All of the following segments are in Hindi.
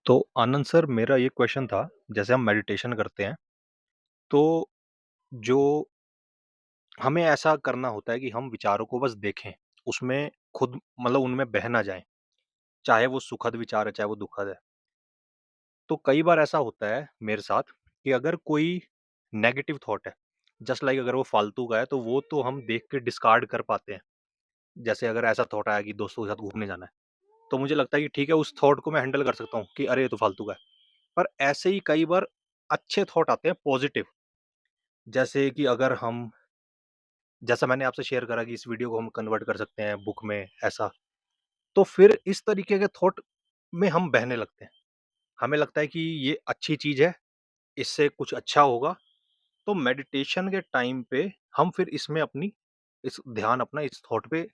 तो आनंद सर, मेरा ये क्वेश्चन था। जैसे हम मेडिटेशन करते हैं, तो जो हमें ऐसा करना होता है कि हम विचारों को बस देखें, उसमें खुद मतलब उनमें बह ना जाएं, चाहे वो सुखद विचार है चाहे वो दुखद है। तो कई बार ऐसा होता है मेरे साथ कि अगर कोई नेगेटिव थॉट है, जस्ट लाइक अगर वो फालतू का है, तो वो तो हम देख के डिस्कार्ड कर पाते हैं। जैसे अगर ऐसा थॉट आया कि दोस्तों के साथ घूमने जाना है, तो मुझे लगता है कि ठीक है, उस थॉट को मैं हैंडल कर सकता हूँ कि अरे ये तो फालतू का है। पर ऐसे ही कई बार अच्छे थॉट आते हैं, पॉजिटिव। जैसे कि अगर हम जैसा मैंने आपसे शेयर करा कि इस वीडियो को हम कन्वर्ट कर सकते हैं बुक में, ऐसा। तो फिर इस तरीके के थॉट में हम बहने लगते हैं। हमें लगता है कि ये अच्छी चीज़ है, इससे कुछ अच्छा होगा। तो मेडिटेशन के टाइम पे हम फिर इसमें अपनी इस ध्यान अपना इस थॉट पे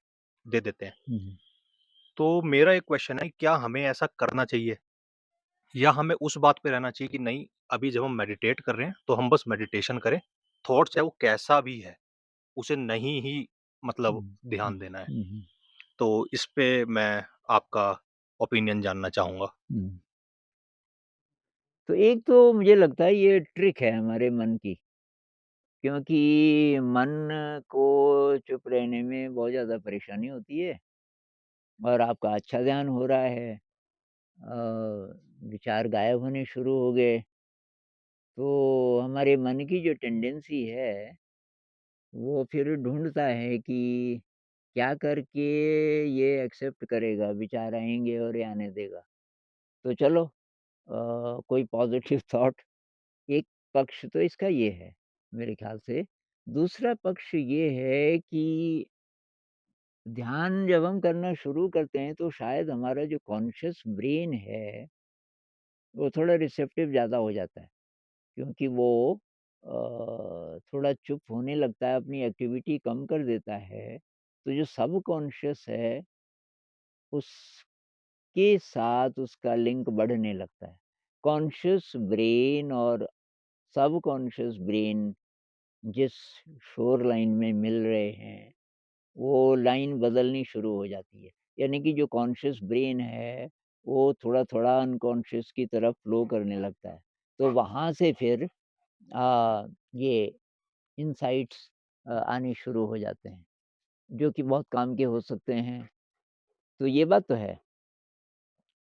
दे देते हैं। हुँ। तो मेरा एक क्वेश्चन है, क्या हमें ऐसा करना चाहिए? या हमें उस बात पे रहना चाहिए कि नहीं, अभी जब हम मेडिटेट कर रहे हैं, तो हम बस मेडिटेशन करें, थॉट चाहे वो कैसा भी है, उसे नहीं ही मतलब हुँ, हुँ, ध्यान देना है। हुँ, हुँ, तो इस पे मैं आपका ओपिनियन जानना चाहूँगा। हुँ। तो एक तो मुझे लगता है ये ट्रिक है हमारे मन की, क्योंकि मन को चुप रहने में बहुत ज़्यादा परेशानी होती है और आपका अच्छा ध्यान हो रहा है। विचार गायब होने शुरू हो गए, तो हमारे मन की जो टेंडेंसी है, वो फिर ढूँढता है कि क्या करके ये एक्सेप्ट करेगा, विचार आएँगे और ये आने देगा। तो चलो कोई पॉज़िटिव थॉट एक पक्ष तो इसका ये है, मेरे ख़्याल से। दूसरा पक्ष ये है कि ध्यान जब हम करना शुरू करते हैं, तो शायद हमारा जो कॉन्शियस ब्रेन है, वो थोड़ा रिसेप्टिव ज़्यादा हो जाता है। क्योंकि वो थोड़ा चुप होने लगता है, अपनी एक्टिविटी कम कर देता है। तो जो सबकॉन्शियस है, उसके साथ उसका लिंक बढ़ने लगता है। कॉन्शियस ब्रेन और सबकॉन्शियस ब्रेन जिस शोर लाइन में मिल रहे हैं, वो लाइन बदलनी शुरू हो जाती है। यानी कि जो कॉन्शियस ब्रेन है, वो थोड़ा-थोड़ा अनकॉन्शियस की तरफ फ्लो करने लगता है। तो वहाँ से फिर ये इनसाइट्स आने शुरू हो जाते हैं, जो कि बहुत काम के हो सकते हैं। तो ये बात तो है।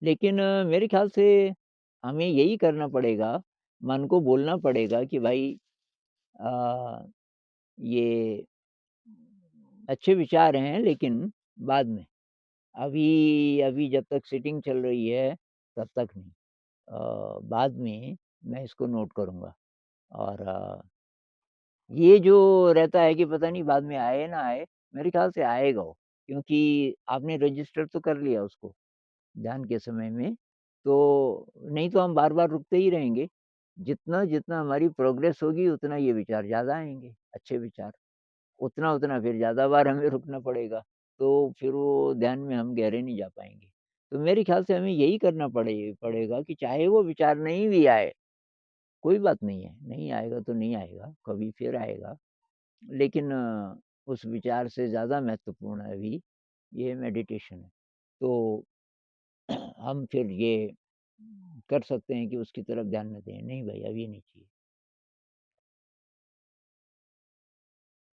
लेकिन मेरे ख़्याल से हमें यही करना पड़ेगा, मन को बोलना पड़ेगा कि भाई अ, ये अच्छे विचार हैं लेकिन बाद में, अभी अभी जब तक सिटिंग चल रही है तब तक नहीं। बाद में मैं इसको नोट करूँगा और ये जो रहता है कि पता नहीं बाद में आए ना आए, मेरे ख़्याल से आएगा वो, क्योंकि आपने रजिस्टर तो कर लिया उसको ध्यान के समय में, तो नहीं तो हम बार-बार रुकते ही रहेंगे। जितना हमारी प्रोग्रेस होगी उतना ये विचार ज़्यादा आएँगे, अच्छे विचार। उतना-उतना फिर ज़्यादा बार हमें रुकना पड़ेगा, तो फिर वो ध्यान में हम गहरे नहीं जा पाएँगे। तो मेरे ख़्याल से हमें यही करना पड़ेगा कि चाहे वो विचार नहीं भी आए, कोई बात नहीं है, नहीं आएगा तो नहीं आएगा, कभी फिर आएगा। लेकिन उस विचार से ज़्यादा महत्वपूर्ण अभी ये मेडिटेशन है। तो हम फिर ये कर सकते हैं कि उसकी तरफ ध्यान न दें, नहीं भाई अब ये नहीं चाहिए।